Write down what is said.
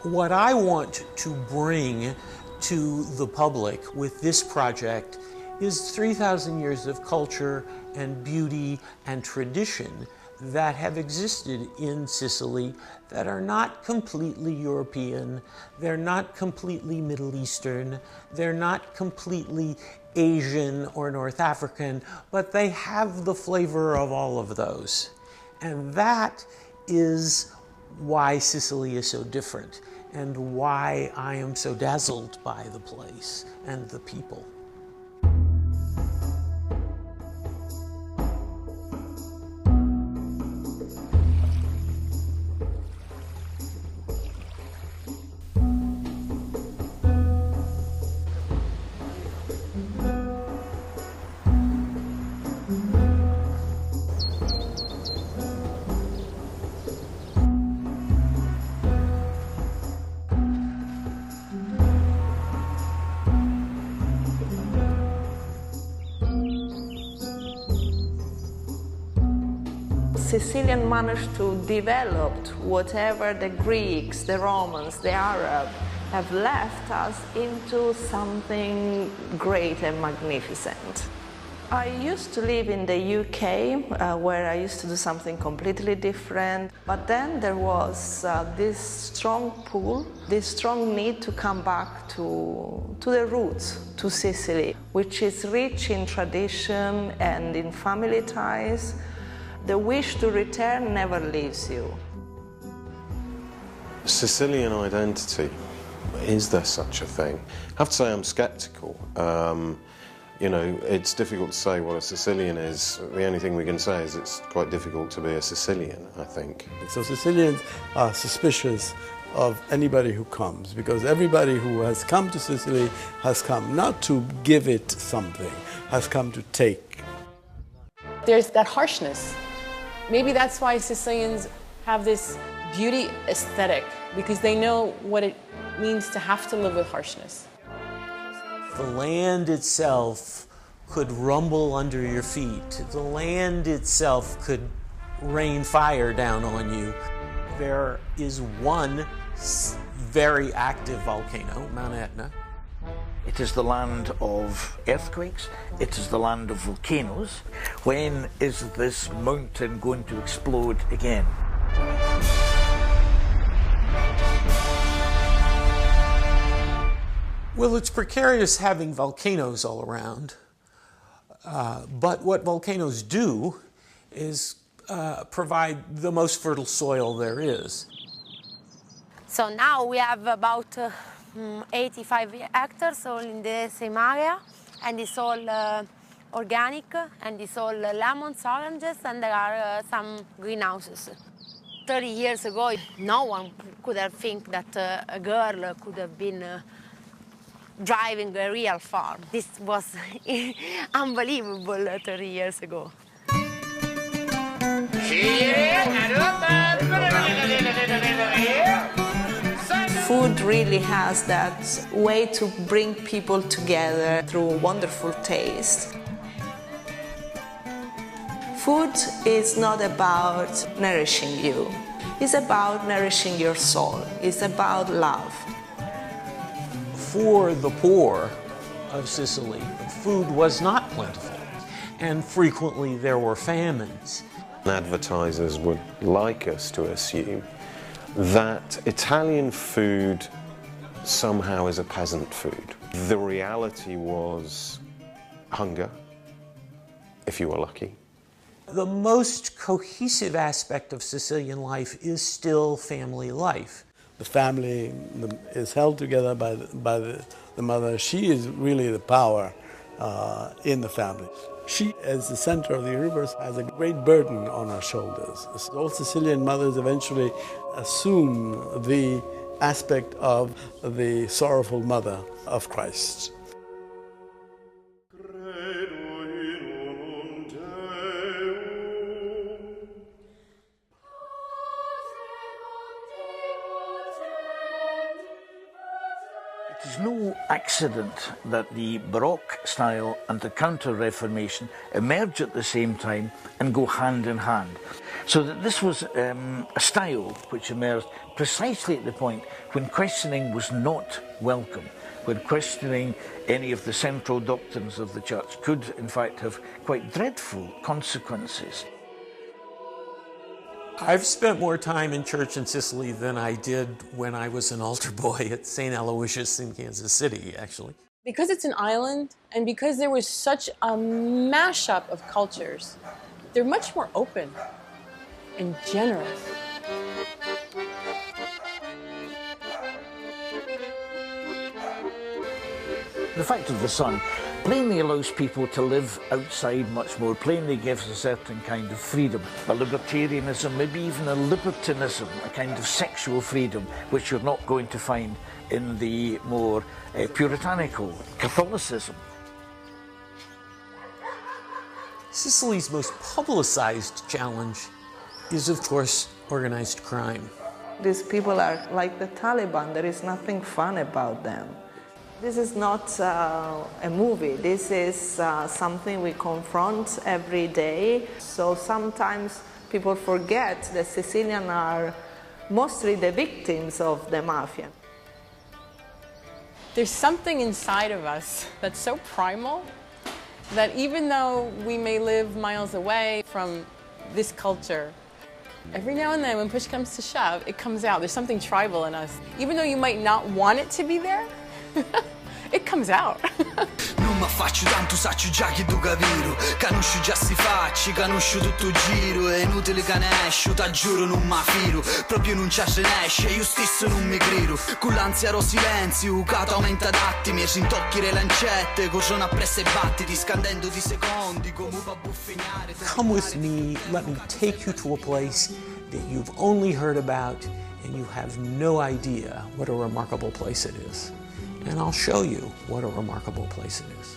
What I want to bring to the public with this project is 3,000 years of culture and beauty and tradition that have existed in Sicily that are not completely European, they're not completely Middle Eastern, they're not completely Asian or North African, but they have the flavor of all of those. And that is why Sicily is so different and why I am so dazzled by the place and the people. Sicilian managed to develop whatever the Greeks, the Romans, the Arabs have left us into something great and magnificent. I used to live in the UK, where I used to do something completely different, but then there was this strong pull, this strong need to come back to the roots, to Sicily, which is rich in tradition and in family ties. The wish to return never leaves you. Sicilian identity, is there such a thing? I have to say I'm sceptical. You know, it's difficult to say what a Sicilian is. The only thing we can say is it's quite difficult to be a Sicilian, I think. So Sicilians are suspicious of anybody who comes, because everybody who has come to Sicily has come not to give it something, has come to take. There's that harshness. Maybe that's why Sicilians have this beauty aesthetic, because they know what it means to have to live with harshness. The land itself could rumble under your feet. The land itself could rain fire down on you. There is one very active volcano, Mount Etna. It is the land of earthquakes, it is the land of volcanoes. When is this mountain going to explode again? Well, it's precarious having volcanoes all around, but what volcanoes do is provide the most fertile soil there is. So now we have about 85 hectares all in the same area, and it's all organic, and it's all lemons, oranges, and there are some greenhouses. 30 years ago, no one could have think that a girl could have been driving a real farm. This was unbelievable 30 years ago. Food really has that way to bring people together through wonderful taste. Food is not about nourishing you. It's about nourishing your soul. It's about love. For the poor of Sicily, food was not plentiful, and frequently there were famines. Advertisers would like us to assume that Italian food somehow is a peasant food. The reality was hunger, if you were lucky. The most cohesive aspect of Sicilian life is still family life. The family is held together by the mother. She is really the power in the family. She, as the center of the universe, has a great burden on her shoulders. All Sicilian mothers eventually assume the aspect of the sorrowful mother of Christ. It is no accident that the Baroque style and the Counter-Reformation emerge at the same time and go hand in hand. So that this was a style which emerged precisely at the point when questioning was not welcome, when questioning any of the central doctrines of the Church could, in fact, have quite dreadful consequences. I've spent more time in church in Sicily than I did when I was an altar boy at St. Aloysius in Kansas City, actually. Because it's an island, and because there was such a mashup of cultures, they're much more open and generous. The fact of the sun plainly allows people to live outside much more, plainly gives a certain kind of freedom, a libertarianism, maybe even a libertinism, a kind of sexual freedom, which you're not going to find in the more puritanical Catholicism. Sicily's most publicized challenge is, of course, organized crime. These people are like the Taliban. There is nothing fun about them. This is not a movie. This is something we confront every day. So sometimes people forget that Sicilians are mostly the victims of the mafia. There's something inside of us that's so primal that even though we may live miles away from this culture, every now and then when push comes to shove, it comes out. There's something tribal in us. Even though you might not want it to be there, it comes out. Non ma faccio tanto saccio già chi tu capiro. Canuscio già si facci, canuscio tutto giro. È inutile che ne escio, t'aggiuro non ma firo. Proprio non ci se ne esce, io stesso non mi criro. Con l'ansia ero silenzio, cato aumenta d'attimi. E ci intocchi le lancette, corrono appresso e battiti. Scandendo di secondi, come può buffegnare. Come with me, let me take you to a place that you've only heard about and you have no idea what a remarkable place it is. And I'll show you what a remarkable place it is.